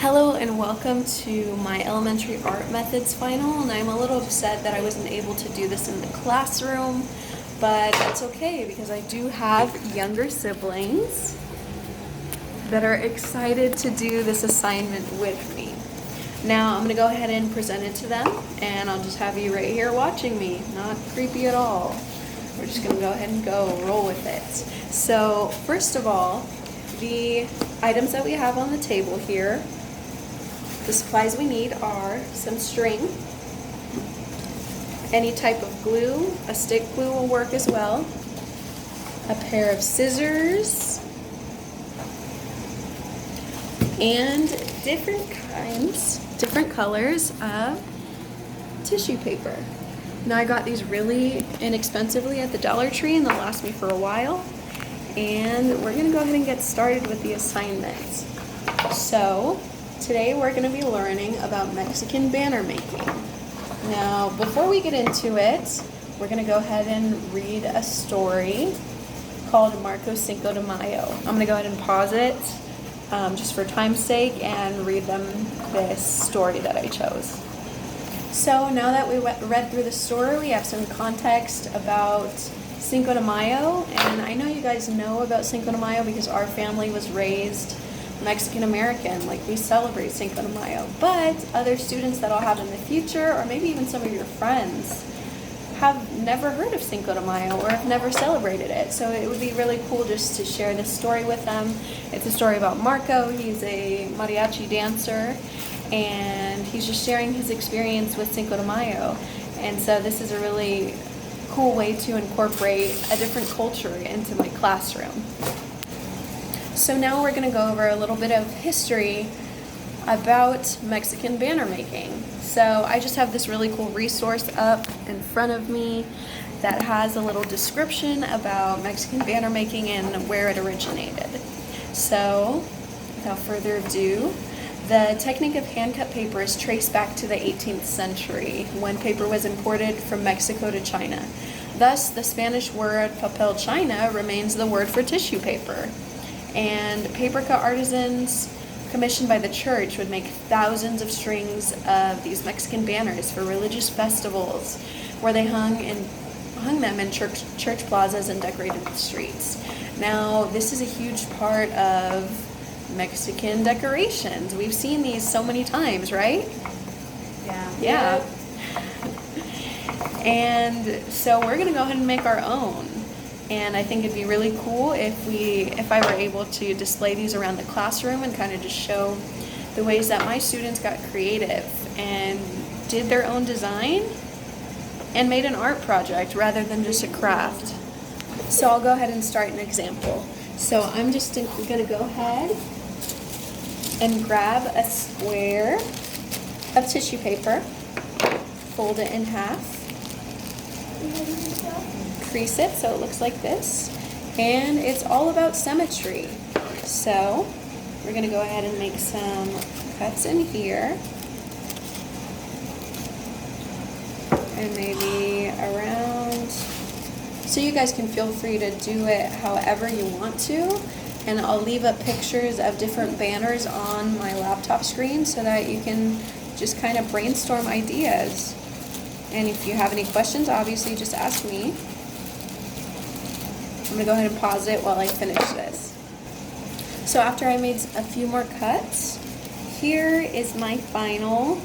Hello and welcome to my elementary art methods final, and I'm a little upset that I wasn't able to do this in the classroom, but that's okay because I do have younger siblings that are excited to do this assignment with me. Now I'm going to go ahead and present it to them, and I'll just have you right here watching me. Not creepy at all. We're just going to go ahead and roll with it. So first of all, the items that we have on the table here, the supplies we need are some string, any type of glue, a stick glue will work as well, a pair of scissors, and different colors of tissue paper. Now I got these really inexpensively at the Dollar Tree and they'll last me for a while. And we're gonna go ahead and get started with the assignments. So today we're going to be learning about Mexican banner making. Now, before we get into it, we're going to go ahead and read a story called Marco Cinco de Mayo. I'm going to go ahead and pause it just for time's sake and read them this story that I chose. So now that we read through the story, we have some context about Cinco de Mayo, and I know you guys know about Cinco de Mayo because our family was raised Mexican American, like we celebrate Cinco de Mayo, but other students that I'll have in the future, or maybe even some of your friends, have never heard of Cinco de Mayo or have never celebrated it. So it would be really cool just to share this story with them. It's a story about Marco. He's a mariachi dancer, and he's just sharing his experience with Cinco de Mayo. And so this is a really cool way to incorporate a different culture into my classroom. So now we're going to go over a little bit of history about Mexican banner making. So I just have this really cool resource up in front of me that has a little description about Mexican banner making and where it originated. So without further ado, the technique of hand-cut paper is traced back to the 18th century when paper was imported from Mexico to China. Thus, the Spanish word papel china remains the word for tissue paper. And paper cut artisans commissioned by the church would make thousands of strings of these Mexican banners for religious festivals where they hung them in church plazas and decorated the streets. Now, this is a huge part of Mexican decorations. We've seen these so many times, right? Yeah. And so we're going to go ahead and make our own. And I think it'd be really cool if I were able to display these around the classroom and kind of just show the ways that my students got creative and did their own design and made an art project rather than just a craft. So I'll go ahead and start an example. So I'm just going to go ahead and grab a square of tissue paper, fold it in half, crease it so it looks like this, and it's all about symmetry. So we're going to go ahead and make some cuts in here and maybe around, so you guys can feel free to do it however you want to, and I'll leave up pictures of different banners on my laptop screen so that you can just kind of brainstorm ideas. And if you have any questions, obviously just ask me. I'm going to go ahead and pause it while I finish this. So after I made a few more cuts, here is my final.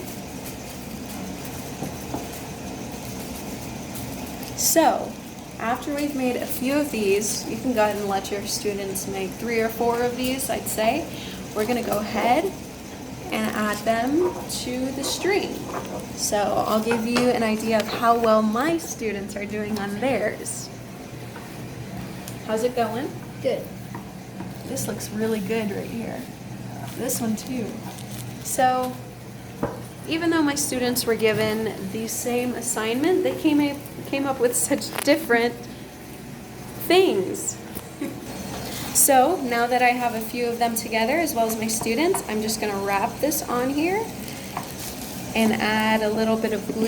So after we've made a few of these, you can go ahead and let your students make 3 or 4 of these, I'd say. We're going to go ahead and add them to the string. So I'll give you an idea of how well my students are doing on theirs. How's it going? Good. This looks really good right here. This one too. So even though my students were given the same assignment, they came up with such different things. So now that I have a few of them together as well as my students, I'm just going to wrap this on here and add a little bit of glue